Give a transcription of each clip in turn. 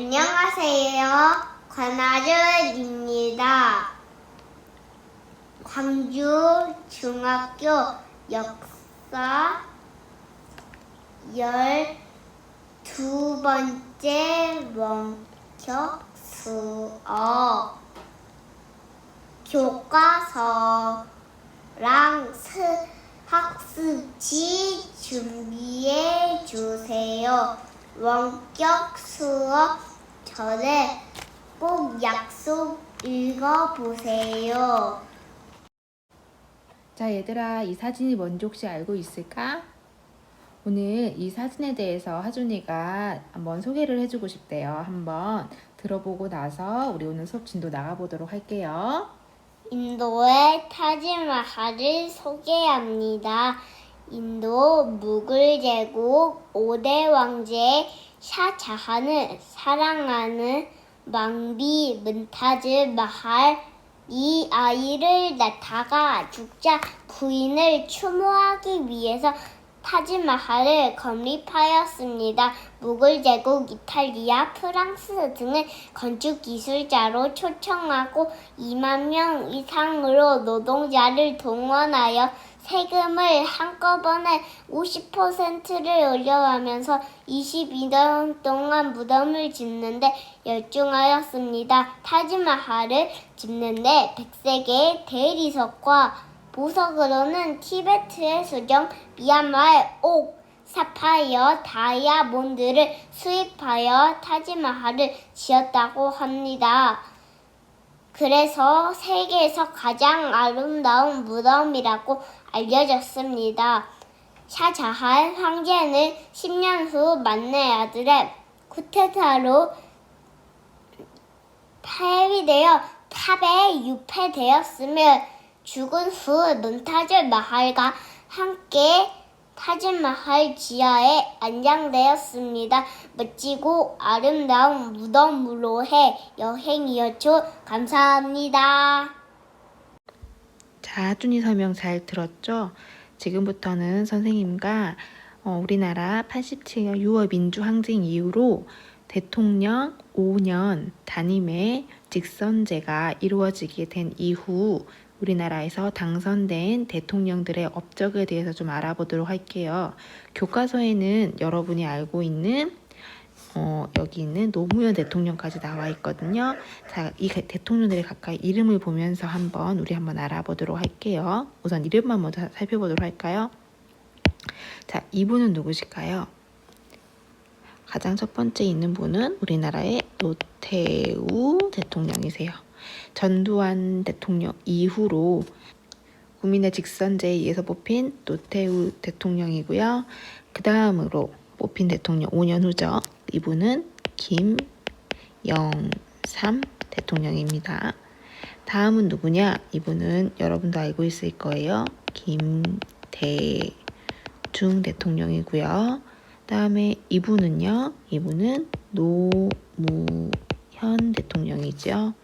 안녕하세요. 권하준입니다. 광주 중학교 역사 12번째 원격 수업 교과서랑 학습지 준비해 주세요. 원격 수업 전에 꼭 약속 읽어보세요. 자, 얘들아, 이 사진이 뭔지 혹시 알고 있을까? 오늘 이 사진에 대해서 하준이가 한번 소개를 해주고 싶대요. 한번 들어보고 나서 우리 오늘 수업 진도 나가보도록 할게요. 인도의 타지마할을 소개합니다. 인도 무굴 제국 5대 왕제 샤자한을 사랑하는 왕비 문타즈 마할 이 아이를 낳다가 죽자 부인을 추모하기 위해서 타지마할을 건립하였습니다. 무굴 제국, 이탈리아, 프랑스 등을 건축 기술자로 초청하고 2만 명 이상으로 노동자를 동원하여 세금을 한꺼번에 50%를 올려가면서 22년 동안 무덤을 짓는데 열중하였습니다. 타지마할을 짓는데 100세개의 대리석과 보석으로는 티베트의 수정, 미얀마의 옥, 사파이어, 다이아몬드를 수입하여 타지마할을 지었다고 합니다. 그래서 세계에서 가장 아름다운 무덤이라고 알려졌습니다. 샤자한 황제는 10년 후 만네 아들의 쿠데타로 폐위되어 탑에 유폐되었으며 죽은 후 문타즈 마할과 함께 타지마할 지하에 안장되었습니다. 멋지고 아름다운 무덤으로의 여행이었죠. 감사합니다. 자, 하준이 설명 잘 들었죠? 지금부터는 선생님과 우리나라 87년 6월 민주항쟁 이후로 대통령 5년 단임의 직선제가 이루어지게 된 이후 우리나라에서 당선된 대통령들의 업적에 대해서 좀 알아보도록 할게요. 교과서에는 여러분이 알고 있는 여기 있는 노무현 대통령까지 나와 있거든요. 자, 이 대통령들의 각각 이름을 보면서 우리 한번 알아보도록 할게요. 우선 이름만 먼저 살펴보도록 할까요? 자, 이분은 누구실까요? 가장 첫 번째 있는 분은 우리나라의 노태우 대통령이세요. 전두환 대통령 이후로 국민의 직선제에 의해서 뽑힌 노태우 대통령이고요. 그 다음으로 뽑힌 대통령 5년 후죠. 이분은 김영삼 대통령입니다. 다음은 누구냐? 이분은 여러분도 알고 있을 거예요. 김대중 대통령이고요. 다음에 이분은요. 이분은 노무현 대통령이죠.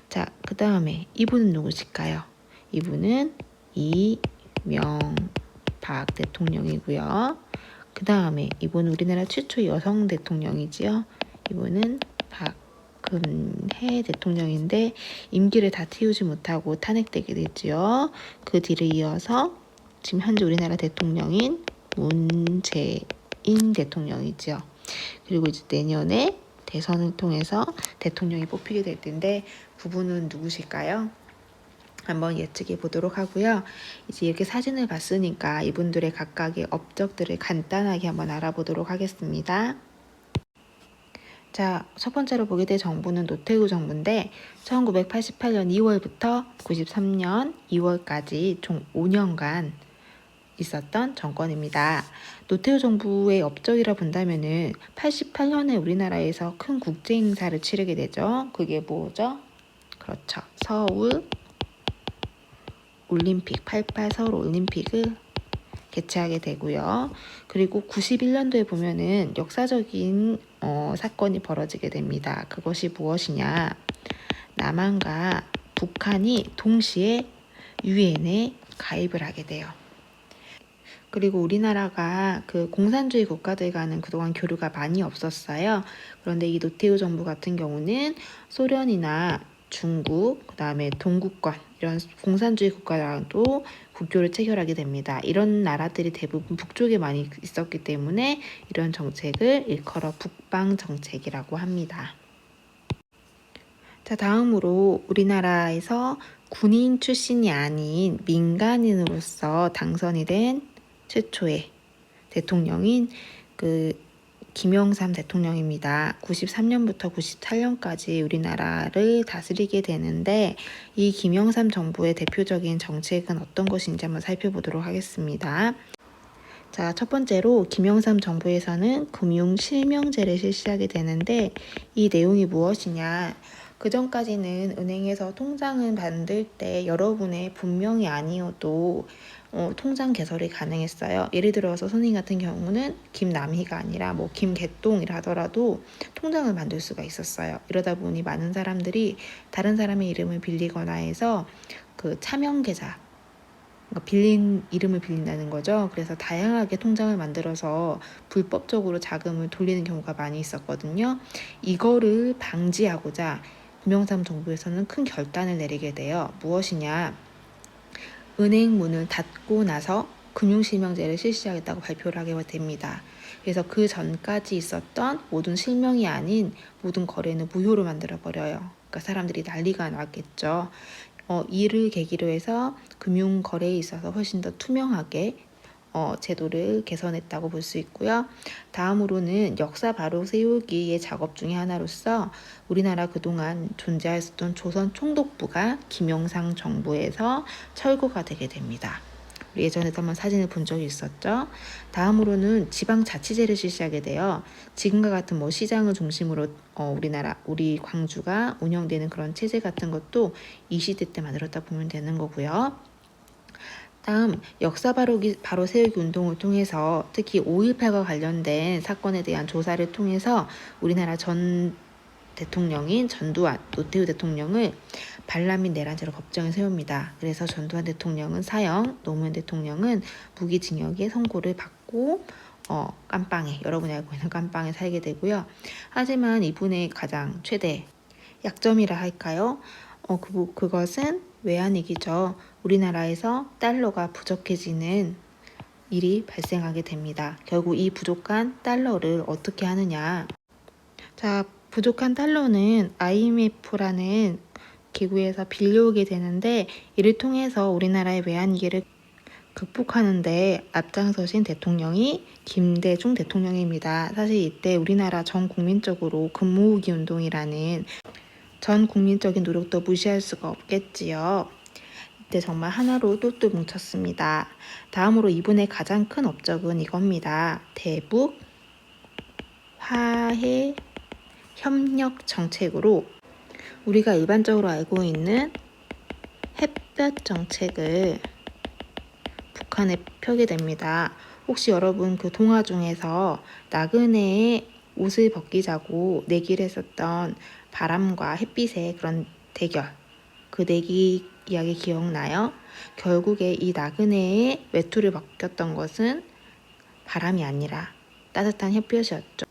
자, 그 다음에 이분은 누구실까요? 이분은 이명박 대통령이고요. 그 다음에 이분은 우리나라 최초 여성 대통령이지요. 이분은 박근혜 대통령인데 임기를 다 채우지 못하고 탄핵되게 됐지요. 그 뒤를 이어서 지금 현재 우리나라 대통령인 문재인 대통령이죠. 그리고 이제 내년에 대선을 통해서 대통령이 뽑히게 될 텐데 그분은 누구실까요? 한번 예측해 보도록 하고요. 이제 이렇게 사진을 봤으니까 이분들의 각각의 업적들을 간단하게 한번 알아보도록 하겠습니다. 자, 첫 번째로 보게 될 정부는 노태우 정부인데 1988년 2월부터 93년 2월까지 총 5년간 있었던 정권입니다. 노태우 정부의 업적이라 본다면은 88년에 우리나라에서 큰 국제 행사를 치르게 되죠. 그게 뭐죠? 그렇죠. 서울 올림픽, 88 서울 올림픽을 개최하게 되고요. 그리고 91년도에 보면은 역사적인 사건이 벌어지게 됩니다. 그것이 무엇이냐? 남한과 북한이 동시에 유엔에 가입을 하게 돼요. 그리고 우리나라가 그 공산주의 국가들과는 그동안 교류가 많이 없었어요. 그런데 이 노태우 정부 같은 경우는 소련이나 중국, 그다음에 동구권 이런 공산주의 국가랑도 국교를 체결하게 됩니다. 이런 나라들이 대부분 북쪽에 많이 있었기 때문에 이런 정책을 일컬어 북방 정책이라고 합니다. 자, 다음으로 우리나라에서 군인 출신이 아닌 민간인으로서 당선이 된 최초의 대통령인 김영삼 대통령입니다. 93년부터 98년까지 우리나라를 다스리게 되는데 이 김영삼 정부의 대표적인 정책은 어떤 것인지 한번 살펴보도록 하겠습니다. 자, 첫 번째로 김영삼 정부에서는 금융실명제를 실시하게 되는데 이 내용이 무엇이냐? 그 전까지는 은행에서 통장을 만들 때 여러분의 본명이 아니어도 통장 개설이 가능했어요. 예를 들어서 선생님 같은 경우는 김남희가 아니라 뭐 김개똥이라 하더라도 통장을 만들 수가 있었어요. 이러다 보니 많은 사람들이 다른 사람의 이름을 빌리거나 해서 그 차명계좌, 빌린 이름을 빌린다는 거죠. 그래서 다양하게 통장을 만들어서 불법적으로 자금을 돌리는 경우가 많이 있었거든요. 이거를 방지하고자 김영삼 정부에서는 큰 결단을 내리게 돼요. 무엇이냐? 은행 문을 닫고 나서 금융실명제를 실시하겠다고 발표를 하게 됩니다. 그래서 그 전까지 있었던 모든 실명이 아닌 모든 거래는 무효로 만들어버려요. 그러니까 사람들이 난리가 났겠죠. 이를 계기로 해서 금융 거래에 있어서 훨씬 더 투명하게 제도를 개선했다고 볼 수 있고요. 다음으로는 역사 바로 세우기의 작업 중에 하나로서 우리나라 그동안 존재했었던 조선 총독부가 김영삼 정부에서 철거가 되게 됩니다. 우리 예전에도 한번 사진을 본 적이 있었죠. 다음으로는 지방자치제를 실시하게 돼요. 지금과 같은 뭐 시장을 중심으로 우리 광주가 운영되는 그런 체제 같은 것도 이 시대 때 만들었다 보면 되는 거고요. 다음 역사 바로 세우기 운동을 통해서 특히 5.18과 관련된 사건에 대한 조사를 통해서 우리나라 전 대통령인 전두환, 노태우 대통령을 반란 및 내란죄로 법정에 세웁니다. 그래서 전두환 대통령은 사형, 노무현 대통령은 무기징역의 선고를 받고 깜빵에, 여러분이 알고 있는 깜빵에 살게 되고요. 하지만 이분의 가장 최대 약점이라 할까요? 그것은 외환위기죠. 우리나라에서 달러가 부족해지는 일이 발생하게 됩니다. 결국 이 부족한 달러를 어떻게 하느냐? 자, 부족한 달러는 IMF라는 기구에서 빌려오게 되는데 이를 통해서 우리나라의 외환위기를 극복하는데 앞장서신 대통령이 김대중 대통령입니다. 사실 이때 우리나라 전 국민적으로 금모으기 운동이라는 전 국민적인 노력도 무시할 수가 없겠지요. 이때 정말 하나로 똘똘 뭉쳤습니다. 다음으로 이분의 가장 큰 업적은 이겁니다. 대북 화해 협력 정책으로 우리가 일반적으로 알고 있는 햇볕 정책을 북한에 펴게 됩니다. 혹시 여러분 그 동화 중에서 나그네의 옷을 벗기자고 내기를 했었던 바람과 햇빛의 그런 대결, 그 내기 이야기 기억나요? 결국에 이 나그네의 외투를 벗겼던 것은 바람이 아니라 따뜻한 햇볕이었죠.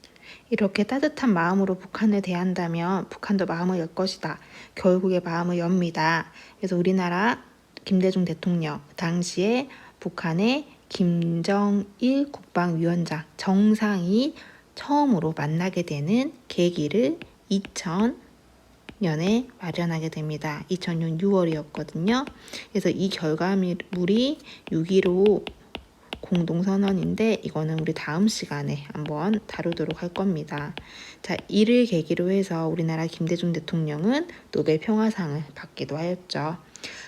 이렇게 따뜻한 마음으로 북한을 대한다면 북한도 마음을 열 것이다. 결국에 마음을 엽니다. 그래서 우리나라 김대중 대통령 당시에 북한의 김정일 국방위원장 정상이 처음으로 만나게 되는 계기를 2000년에 마련하게 됩니다. 2000년 6월이었거든요. 그래서 이 결과물이 6.15 공동선언인데 이거는 우리 다음 시간에 한번 다루도록 할 겁니다. 자, 이를 계기로 해서 우리나라 김대중 대통령은 노벨 평화상을 받기도 하였죠.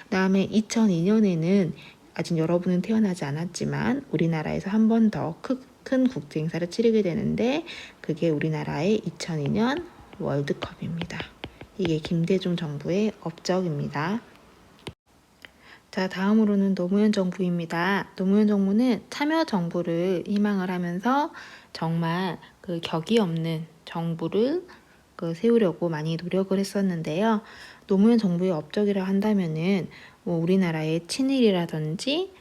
그 다음에 2002년에는 아직 여러분은 태어나지 않았지만 우리나라에서 한 번 더 큰 국제 행사를 치르게 되는데 그게 우리나라의 2002년 월드컵입니다. 이게 김대중 정부의 업적입니다. 자, 다음으로는 노무현 정부입니다. 노무현 정부는 참여정부를 희망을 하면서 정말 그 격이 없는 정부를 세우려고 많이 노력을 했었는데요. 노무현 정부의 업적이라 한다면은 우리나라의 친일이라든지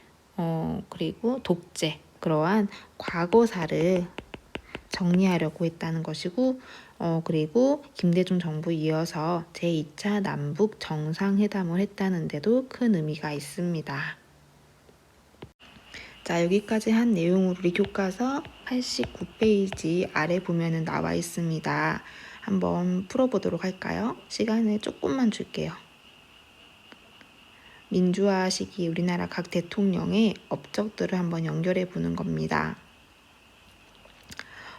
그리고 독재 그러한 과거사를 정리하려고 했다는 것이고, 그리고 김대중 정부에 이어서 제2차 남북 정상회담을 했다는데도 큰 의미가 있습니다. 자, 여기까지 한 내용으로 우리 교과서 89페이지 아래 보면은 나와 있습니다. 한번 풀어보도록 할까요? 시간을 조금만 줄게요. 민주화 시기 우리나라 각 대통령의 업적들을 한번 연결해 보는 겁니다.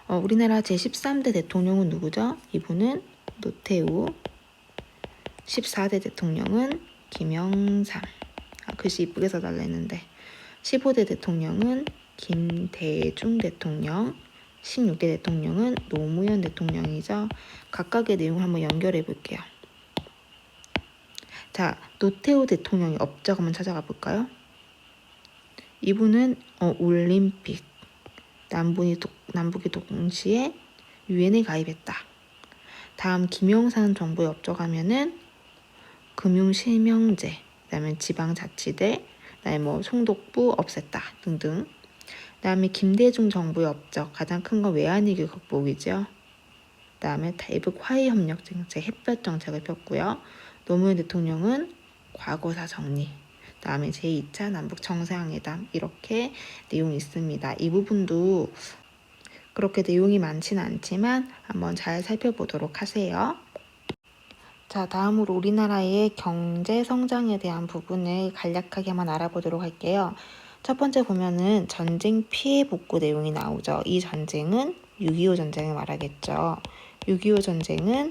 우리나라 제13대 대통령은 누구죠? 이분은 노태우. 14대 대통령은 김영삼. 글씨 이쁘게 써달라 했는데. 15대 대통령은 김대중 대통령. 16대 대통령은 노무현 대통령이죠. 각각의 내용을 한번 연결해 볼게요. 자, 노태우 대통령의 업적 한번 찾아가 볼까요? 이분은 올림픽, 남북이 동시에 유엔에 가입했다. 다음 김영삼 정부의 업적 하면은 금융실명제, 그다음에 지방자치대, 그다음에 총독부 없앴다 등등. 그다음에 김대중 정부의 업적 가장 큰 건 외환위기 극복이죠. 그다음에 대북 화해협력 정책, 햇볕 정책을 폈고요. 노무현 대통령은 과거사 정리, 그다음에 제2차 남북 정상회담 이렇게 내용이 있습니다. 이 부분도 그렇게 내용이 많지는 않지만 한번 잘 살펴보도록 하세요. 자, 다음으로 우리나라의 경제 성장에 대한 부분을 간략하게 한번 알아보도록 할게요. 첫 번째 보면은 전쟁 피해 복구 내용이 나오죠. 이 전쟁은 6.25 전쟁을 말하겠죠. 6.25 전쟁은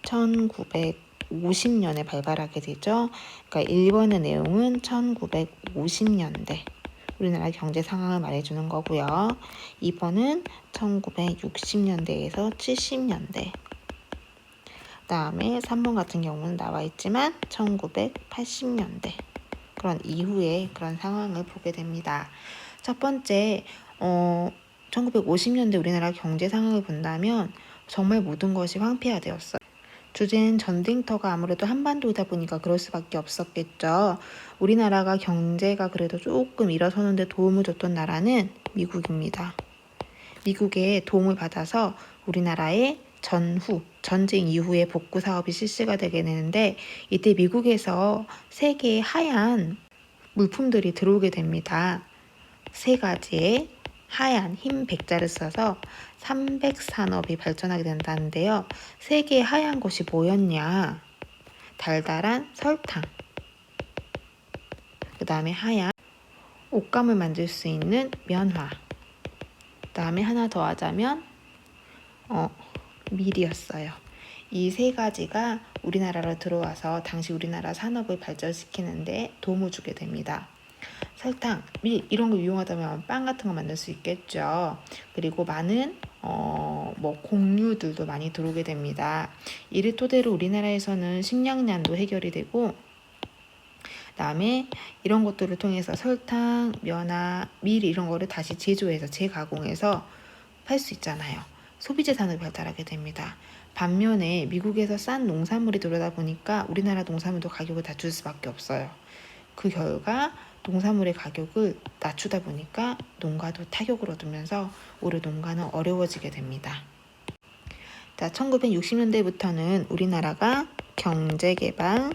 1950년에 발발하게 되죠. 그러니까 1번의 내용은 1950년대 우리나라 경제 상황을 말해주는 거고요. 2번은 1960년대에서 70년대. 그다음에 3번 같은 경우는 나와 있지만 1980년대 그런 이후에 그런 상황을 보게 됩니다. 첫 번째 1950년대 우리나라 경제 상황을 본다면 정말 모든 것이 황폐화되었어요. 주제는 전쟁터가 아무래도 한반도이다 보니까 그럴 수밖에 없었겠죠. 우리나라가 경제가 그래도 조금 일어서는데 도움을 줬던 나라는 미국입니다. 미국의 도움을 받아서 우리나라의 전쟁 이후에 복구 사업이 실시가 되게 되는데 이때 미국에서 세계의 하얀 물품들이 들어오게 됩니다. 세 가지의 하얀 흰 백자를 써서 300산업이 발전하게 된다는데요. 세계의 하얀 것이 뭐였냐? 달달한 설탕, 그 다음에 하얀 옷감을 만들 수 있는 면화, 그 다음에 하나 더 하자면 밀이었어요. 이 세 가지가 우리나라로 들어와서 당시 우리나라 산업을 발전시키는데 도움을 주게 됩니다. 설탕, 밀 이런 거 이용하다면 빵 같은 거 만들 수 있겠죠. 그리고 많은 곡류들도 많이 들어오게 됩니다. 이를 토대로 우리나라에서는 식량난도 해결이 되고 그다음에 이런 것들을 통해서 설탕, 면화, 밀 이런 거를 다시 제조해서 재가공해서 팔 수 있잖아요. 소비재 산업이 발달하게 됩니다. 반면에 미국에서 싼 농산물이 들어오다 보니까 우리나라 농산물도 가격을 낮출 수밖에 없어요. 그 결과 농산물의 가격을 낮추다 보니까 농가도 타격을 얻으면서 오히려 농가는 어려워지게 됩니다. 자, 1960년대부터는 우리나라가 경제개발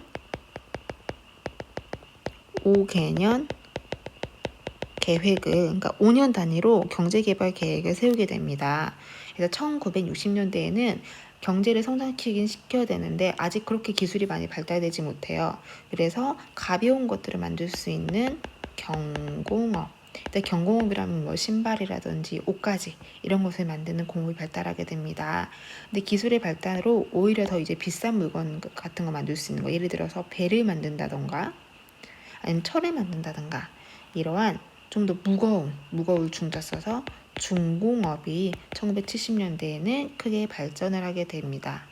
5개년 계획을, 그러니까 5년 단위로 경제개발 계획을 세우게 됩니다. 그래서 1960년대에는 경제를 성장시키긴 시켜야 되는데 아직 그렇게 기술이 많이 발달되지 못해요. 그래서 가벼운 것들을 만들 수 있는 경공업, 경공업이라면 신발이라든지 옷가지 이런 것을 만드는 공업이 발달하게 됩니다. 근데 기술의 발달로 오히려 더 이제 비싼 물건 같은 거 만들 수 있는 거, 예를 들어서 배를 만든다던가 아니면 철을 만든다던가 이러한 좀 더 무거울 중자 써서 중공업이 1970년대에는 크게 발전을 하게 됩니다.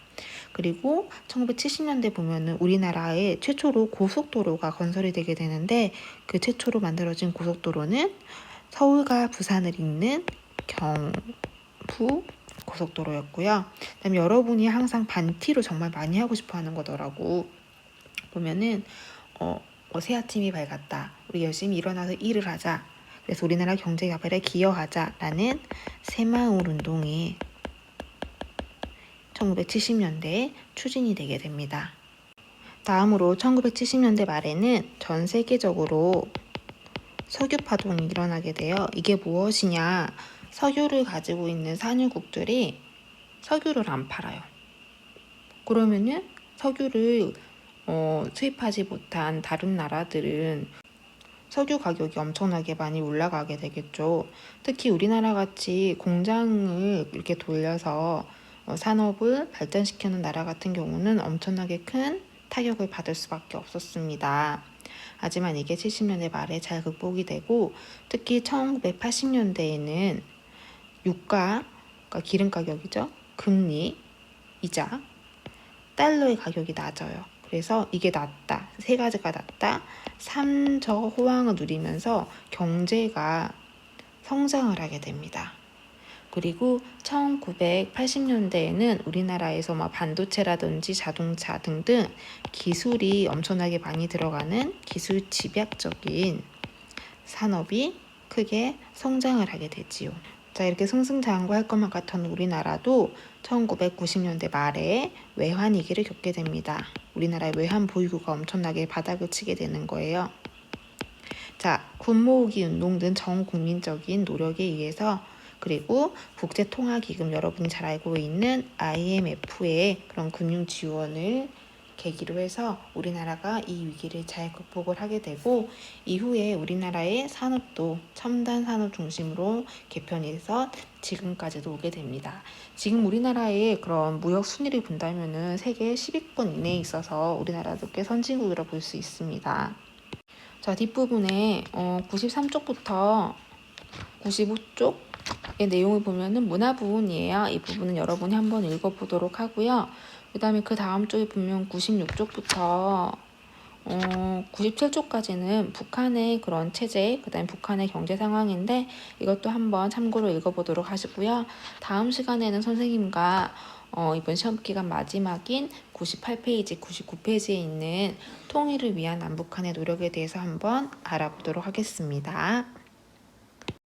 그리고 1970년대 보면은 우리나라에 최초로 고속도로가 건설이 되게 되는데 그 최초로 만들어진 고속도로는 서울과 부산을 잇는 경부 고속도로였고요. 그다음에 여러분이 항상 반티로 정말 많이 하고 싶어 하는 거더라고. 보면은 새 아침이 밝았다. 우리 열심히 일어나서 일을 하자. 그래서 우리나라 경제 개발에 기여하자라는 새마을 운동이 1970년대에 추진이 되게 됩니다. 다음으로 1970년대 말에는 전 세계적으로 석유 파동이 일어나게 돼요. 이게 무엇이냐? 석유를 가지고 있는 산유국들이 석유를 안 팔아요. 그러면은 석유를 수입하지 못한 다른 나라들은 석유 가격이 엄청나게 많이 올라가게 되겠죠. 특히 우리나라 같이 공장을 이렇게 돌려서 산업을 발전시키는 나라 같은 경우는 엄청나게 큰 타격을 받을 수밖에 없었습니다. 하지만 이게 70년대 말에 잘 극복이 되고 특히 1980년대에는 유가, 그러니까 기름 가격이죠. 금리, 이자, 달러의 가격이 낮아요. 그래서 이게 낮다, 세 가지가 낮다, 삼저 호황을 누리면서 경제가 성장을 하게 됩니다. 그리고 1980년대에는 우리나라에서 반도체라든지 자동차 등등 기술이 엄청나게 많이 들어가는 기술 집약적인 산업이 크게 성장을 하게 되지요. 자, 이렇게 승승장구할 것만 같은 우리나라도 1990년대 말에 외환위기를 겪게 됩니다. 우리나라의 외환 보유고가 엄청나게 바닥을 치게 되는 거예요. 자, 군모으기 운동 등 전 국민적인 노력에 의해서 그리고 국제통화기금 여러분이 잘 알고 있는 IMF의 그런 금융 지원을 계기로 해서 우리나라가 이 위기를 잘 극복을 하게 되고 이후에 우리나라의 산업도 첨단 산업 중심으로 개편해서 지금까지도 오게 됩니다. 지금 우리나라의 그런 무역 순위를 본다면은 세계 10위권 이내에 있어서 우리나라도 꽤 선진국이라 볼 수 있습니다. 자, 뒷부분에 93쪽부터 95쪽의 내용을 보면은 문화 부분이에요. 이 부분은 여러분이 한번 읽어보도록 하고요. 그 다음에 그 다음 쪽에 보면 96쪽부터 97쪽까지는 북한의 그런 체제, 그 다음에 북한의 경제 상황인데 이것도 한번 참고로 읽어보도록 하시고요. 다음 시간에는 선생님과 이번 시험기간 마지막인 98페이지, 99페이지에 있는 통일을 위한 남북한의 노력에 대해서 한번 알아보도록 하겠습니다.